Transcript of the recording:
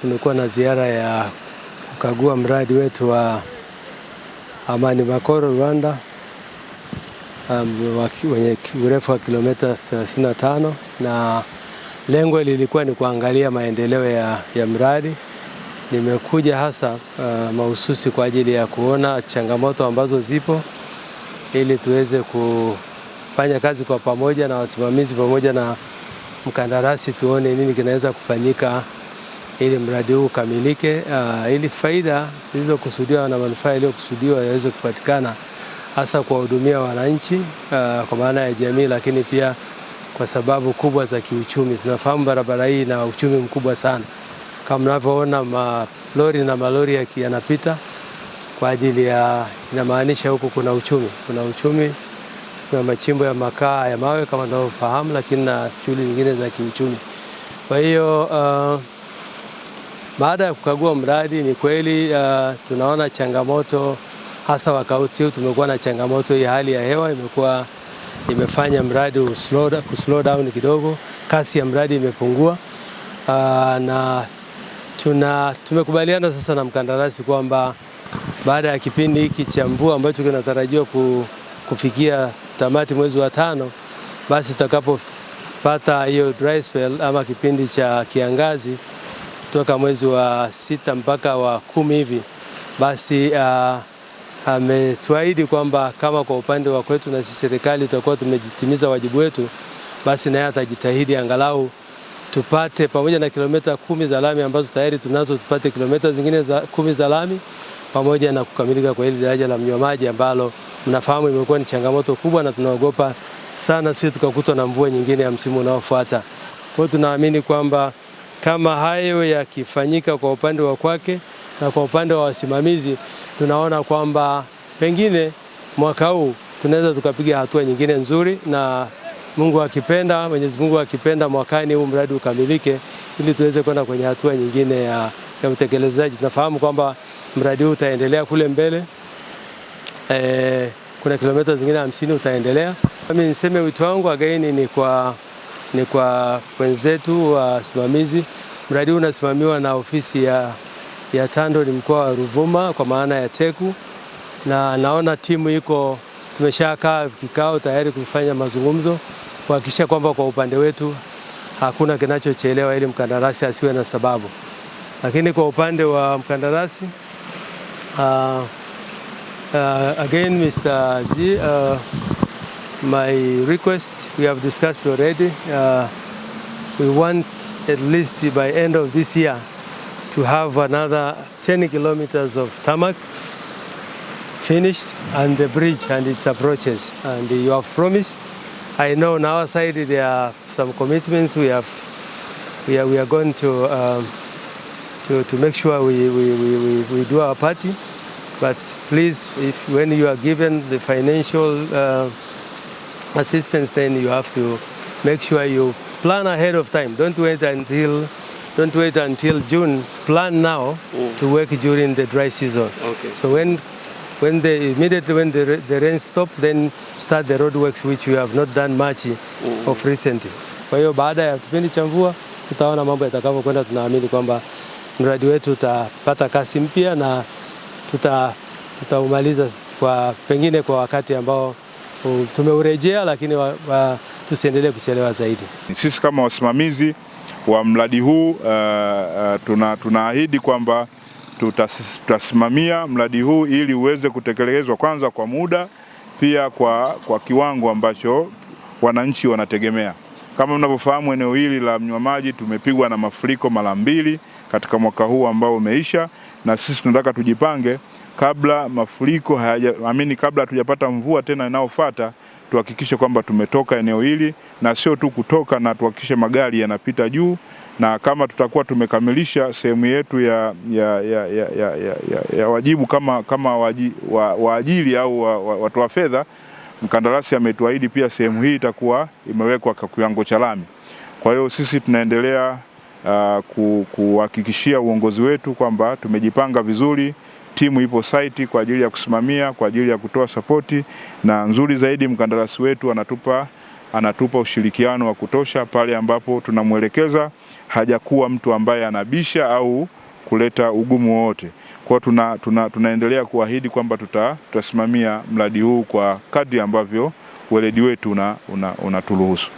Tumekuwa na ziara ya kukagua mradi wetu wa Amani Makoro Rwanda wenye urefu wa kilomita 35, na lengo lilikuwa ni kuangalia maendeleo ya mradi. Nimekuja hasa mahususi kwa ajili ya kuona changamoto ambazo zipo ili tuweze kufanya kazi kwa pamoja na wasimamizi pamoja na mkandarasi, tuone nini kinaweza kufanyika ili mradi huu ukamilike, ili faida zilizokusudiwa na manufaa yaliyokusudiwa yaweze kupatikana, hasa kuwahudumia wananchi kwa maana ya jamii, lakini pia kwa sababu kubwa za kiuchumi. Tunafahamu barabara hii na uchumi mkubwa sana. Kama mnavyoona malori yanapita kwa ajili ya, inamaanisha huku kuna uchumi. Kuna machimbo ya makaa ya mawe kama tunavyofahamu, lakini na shughuli nyingine za kiuchumi. Kwa hiyo baada ya kukagua mradi, ni kweli tunaona changamoto, hasa wakati huu tumekuwa na changamoto ya hali ya hewa, imefanya mradi slow down kidogo, kasi ya mradi imepungua, na tumekubaliana sasa na mkandarasi kwamba baada ya kipindi hiki cha mvua ambacho kinatarajiwa kufikia tamati mwezi wa 5, basi tutakapopata hiyo dry spell ama kipindi cha kiangazi kutoka mwezi wa 6 mpaka wa 10 hivi, basi ametuahidi kwamba kama kwa upande wa kwetu na sisi serikali tutakuwa tumejitimiza wajibu wetu, basi naye atajitahidi angalau tupate pamoja na kilomita 10 za lami ambazo tayari tunazo, tupate kilomita zingine za 10 za lami, pamoja na kukamilika kwa hili daraja la mnywa maji ambalo mnafahamu imekuwa ni changamoto kubwa, na tunaogopa sana sisi tukakutwa na mvua nyingine ya msimu unaofuata. Kwa hiyo tunaamini kwamba kama hayo yakifanyika kwa upande wa kwake na kwa upande wa wasimamizi, tunaona kwamba pengine mwaka huu tunaweza tukapiga hatua nyingine nzuri, na Mungu akipenda, Mwenyezi Mungu akipenda, mwakani huu mradi ukamilike ili tuweze kwenda kwenye hatua nyingine ya utekelezaji. Tunafahamu kwamba mradi huu utaendelea kule mbele, kuna kilomita zingine 50 utaendelea. Mimi niseme wito wangu again ni kwa wenzetu wasimamizi. Mradi huu unasimamiwa na ofisi ya TANROADS mkoa wa Ruvuma kwa maana ya TECU, na naona timu tumeshakaa kikao tayari kufanya mazungumzo kuhakikisha kwamba kwa upande wetu hakuna kinachochelewa ili mkandarasi asiwe na sababu. Lakini kwa upande wa mkandarasi again Mr. G, my request we have discussed already. We want at least by end of this year to have another 10 kilometers of tarmac finished, and the bridge and its approaches. And you have promised. I know on our side there are some commitments we are going to make sure we do our party. But please, when you are given the financial assistance, then you have to make sure you plan ahead of time. Don't wait until June. Plan now to work during the dry season. Okay. So immediately when the rain stop, then start the road works, which we have not done much of recently. Kwa hiyo baada ya kipindi cha mvua tutaona mambo yatakavyokwenda. Tunaamini kwamba mradi wetu utapata kasi mpya na tutaumaliza pengine kwa wakati ambao tumeurejea, lakini tusiendelee kuchelewa zaidi. Sisi kama wasimamizi wa mradi huu tunaahidi kwamba tutasimamia mradi huu ili uweze kutekelezwa kwanza kwa muda, pia kwa kiwango ambacho wananchi wanategemea. Kama mnavyofahamu, eneo hili la mnywa maji tumepigwa na mafuriko mara 2 katika mwaka huu ambao umeisha, na sisi tunataka tujipange kabla mafuriko kabla hatujapata mvua tena inayofuata, tuhakikishe kwamba tumetoka eneo hili, na sio tu kutoka, na tuhakikishe magari yanapita juu. Na kama tutakuwa tumekamilisha sehemu yetu ya wajibu kama waajiri au watu wa fedha, mkandarasi ametuahidi pia sehemu hii itakuwa imewekwa kwa kiwango cha lami. Kwa hiyo sisi tunaendelea kuhakikishia uongozi wetu kwamba tumejipanga vizuri. Timu ipo site kwa ajili ya kusimamia, kwa ajili ya kutoa sapoti, na nzuri zaidi mkandarasi wetu anatupa ushirikiano wa kutosha pale ambapo tunamwelekeza. hajakuwa mtu ambaye anabisha au kuleta ugumu wowote. Kwa tunaendelea kuahidi kwamba tutasimamia mradi huu kwa kadri ambavyo weledi wetu unaturuhusu.